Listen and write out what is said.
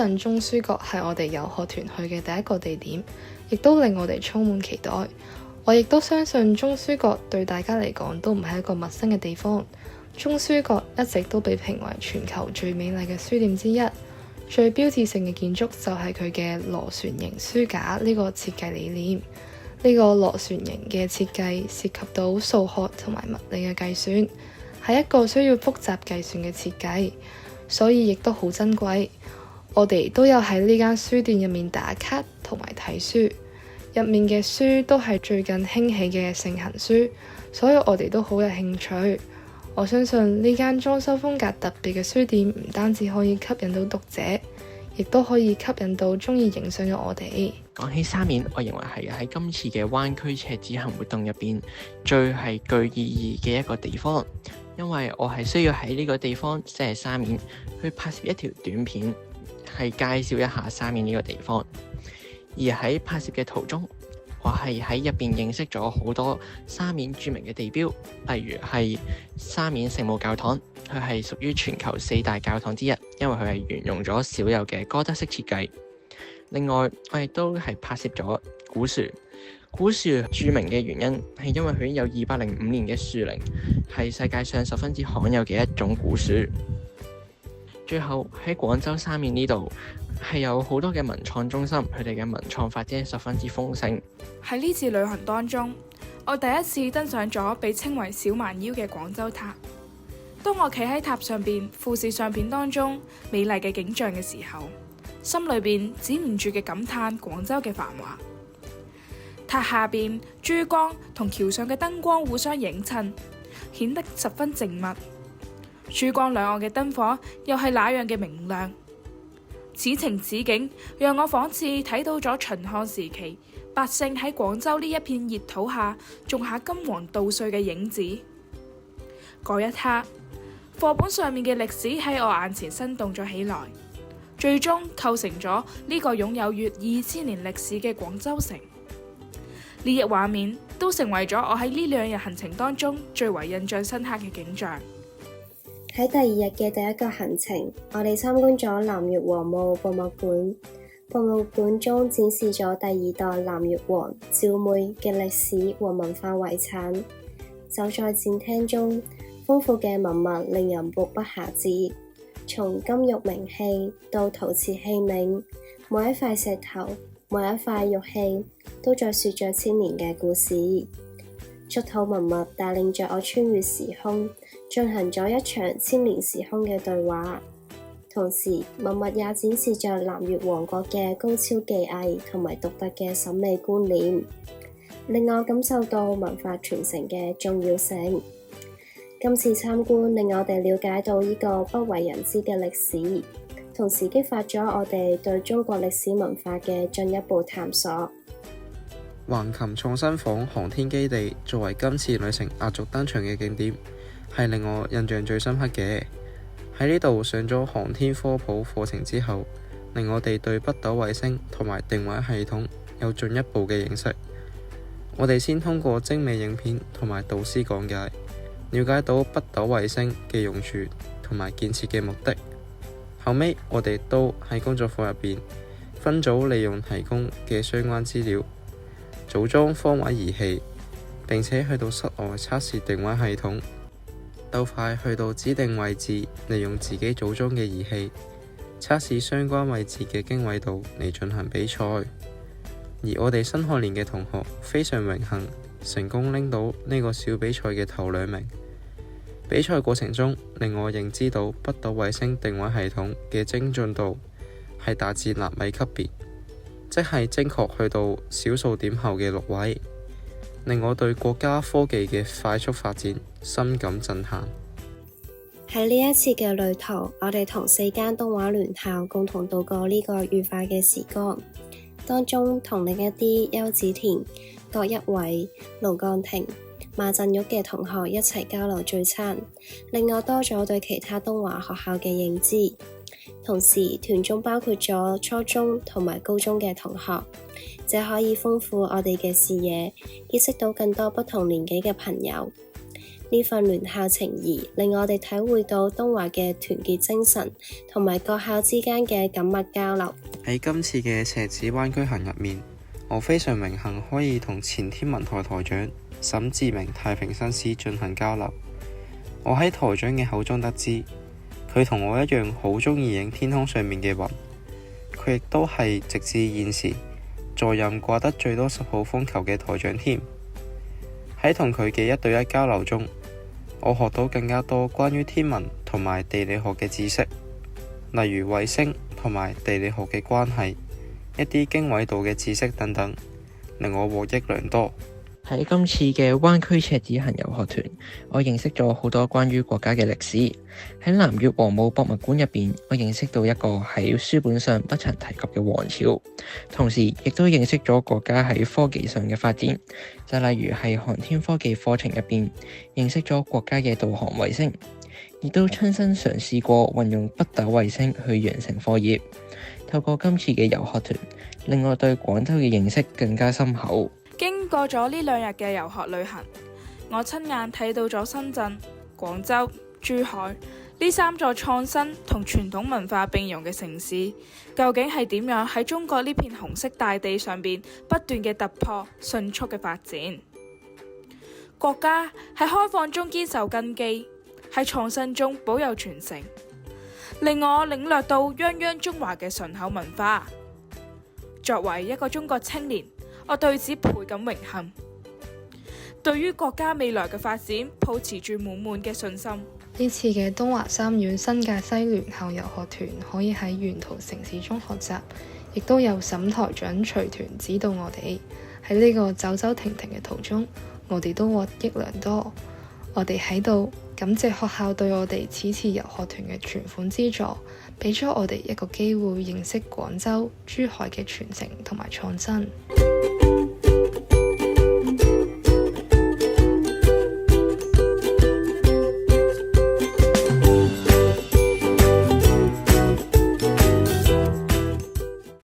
陣中書閣係我哋遊學團去嘅第一個地點，亦都令我哋充滿期待。我亦都相信中書閣對大家嚟講都唔係一個陌生嘅地方。中書閣一直都被評為全球最美麗嘅書店之一，最標誌性嘅建築就係佢嘅螺旋形書架呢個設計理念。呢個螺旋形嘅設計涉及到數學同埋物理嘅計算，係一個需要複雜計算嘅設計，所以亦都好珍貴。我哋都有喺呢間書店入面打卡同埋睇書，入面嘅書都係最近興起嘅盛行書，所以我哋都好有興趣。我相信呢間裝修風格特別嘅書店唔單止可以吸引到讀者，亦都可以吸引到鍾意影相嘅我哋。講起沙面，我認為係喺今次嘅灣區赤子行活動入邊最係具意義嘅一個地方，因為我係需要喺呢個地方即係沙面去拍攝一條短片，係介紹一下沙面呢個地方。而喺拍攝嘅途中，我係喺入邊認識咗好多沙面著名嘅地標，例如係沙面聖母教堂，佢係屬於全球4大教堂之一，因為佢係沿用咗少有嘅哥德式設計。另外，我亦都係拍攝咗古樹。古樹著名嘅原因係因為佢有205年嘅樹齡，係世界上十分之罕有嘅一種古樹。最後喺廣州沙面呢度係有好多嘅文創中心，佢哋嘅文創發展十分之豐盛。喺呢次旅行當中，我第一次登上咗被稱為小蠻腰嘅廣州塔。當我企喺塔上邊俯視相片當中美麗嘅景象嘅時候，心裏邊止唔住嘅感嘆廣州嘅繁華。塔下邊珠江同橋上嘅燈光互相映襯，顯得十分靜謐。珠江兩岸嘅燈火又係那樣嘅明亮。此情此景，讓我仿似睇到咗秦漢時期百姓喺廣州呢一片熱土下種下金黃稻穗嘅影子。嗰一刻，課本上面嘅歷史喺我眼前生動咗起來，最終構成咗呢個擁有約2000年歷史嘅廣州城。呢一畫面都成為咗我喺呢2日行程當中最為印象深刻嘅景象。喺第2日嘅第一個行程，我哋參觀咗南越王墓博物館。博物館中展示咗第2代南越王趙妹嘅歷史和文化遺產。走在展廳中，豐富嘅文物令人目不暇接。從金玉名器到陶瓷器皿，每一塊石頭、每一塊玉器都在說着千年嘅故事。出土文物帶領着我穿越時空，進行咗一場千年時空嘅對話。同時，文物也展示着南越王國嘅高超技藝同埋獨特嘅審美觀念，令我感受到文化傳承嘅重要性。今次參觀令我哋了解到呢個不為人知嘅歷史，同時激發咗我哋對中國歷史文化嘅進一步探索。橫琴創新房航天基地作為今次旅程壓軸登場嘅景點，係令我印象最深刻嘅。喺呢度上咗航天科普課程之後，令我哋對北斗衛星同埋定位系統有進一步嘅認識。我哋先通過精美影片同埋導師講解，了解到北斗衛星嘅用處同埋建設嘅目的。後尾我哋都喺工作坊入邊分組利用提供嘅相關資料，組裝方位儀器，並且去到室外測試定位系統。鬥快去到指定位置，利用自己組裝嘅儀器測試相關位置嘅經緯度嚟進行比賽。而我哋新學年嘅同學非常榮幸成功拎到呢個小比賽嘅頭2名。比賽過程中令我認知到北斗衛星定位系統嘅精準度係達至納米級別，即係精確去到小數點後嘅6位，令我對國家科技嘅快速發展深感震撼。喺呢一次嘅旅途，我哋同4間東華聯校共同度過呢個愉快嘅時光，當中同另一啲邱子田、郭一偉、盧鋼廷、馬振玉嘅同學一齊交流聚餐，令我多咗對其他東華學校嘅認知。同時，團中包括咗初中同埋高中嘅同學，這可以豐富我哋嘅視野，結識到更多不同年紀嘅朋友。呢份聯校情誼令我哋體會到東華嘅團結精神同埋各校之間嘅緊密交流。喺今次嘅赤子灣區行入面，我非常榮幸可以同前天文台台長沈志明太平紳士進行交流。我喺台長嘅口中得知，佢同我一樣好鍾意影天空上面嘅雲。佢亦都係直至現時在任掛得最多10號風球嘅台長添。喺同佢嘅1對1交流中，我學到更加多關於天文同埋地理學嘅知識，例如衛星同埋地理學嘅關係，一啲經緯度嘅知識等等，令我獲益良多。喺今次嘅灣區赤子行遊學團，我認識咗好多關於國家嘅歷史。喺南越王墓博物館入邊，我認識到一個喺書本上不曾提及嘅王朝，同時亦都認識咗國家喺科技上嘅發展。就例如係航天科技課程入邊，認識咗國家嘅導航衛星，亦都親身嘗試過運用北斗衛星去完成課業。透過今次嘅遊學團，令我對廣州嘅認識更加深厚。經過咗呢2日嘅遊學旅行，我親眼睇到咗深圳、廣州、珠海呢3座創新同傳統文化並容嘅城市，究竟係點樣喺中國呢片紅色大地上邊不斷嘅突破、迅速嘅發展。國家喺開放中堅守根基，喺創新中保有傳承，令我領略到泱泱中華嘅醇厚文化。作為一個中國青年，我對此倍感榮幸，對於國家未來嘅發展抱持住滿滿嘅信心。呢次嘅東華三院新界西聯校遊學團可以喺沿途城市中學習，亦都有沈台長隨團指導我哋。喺呢個走走停停嘅途中，我哋都獲益良多。我哋喺度感謝學校對我哋此次遊學團嘅全款資助，俾咗我哋一個機會認識廣州、珠海嘅傳承同埋創新。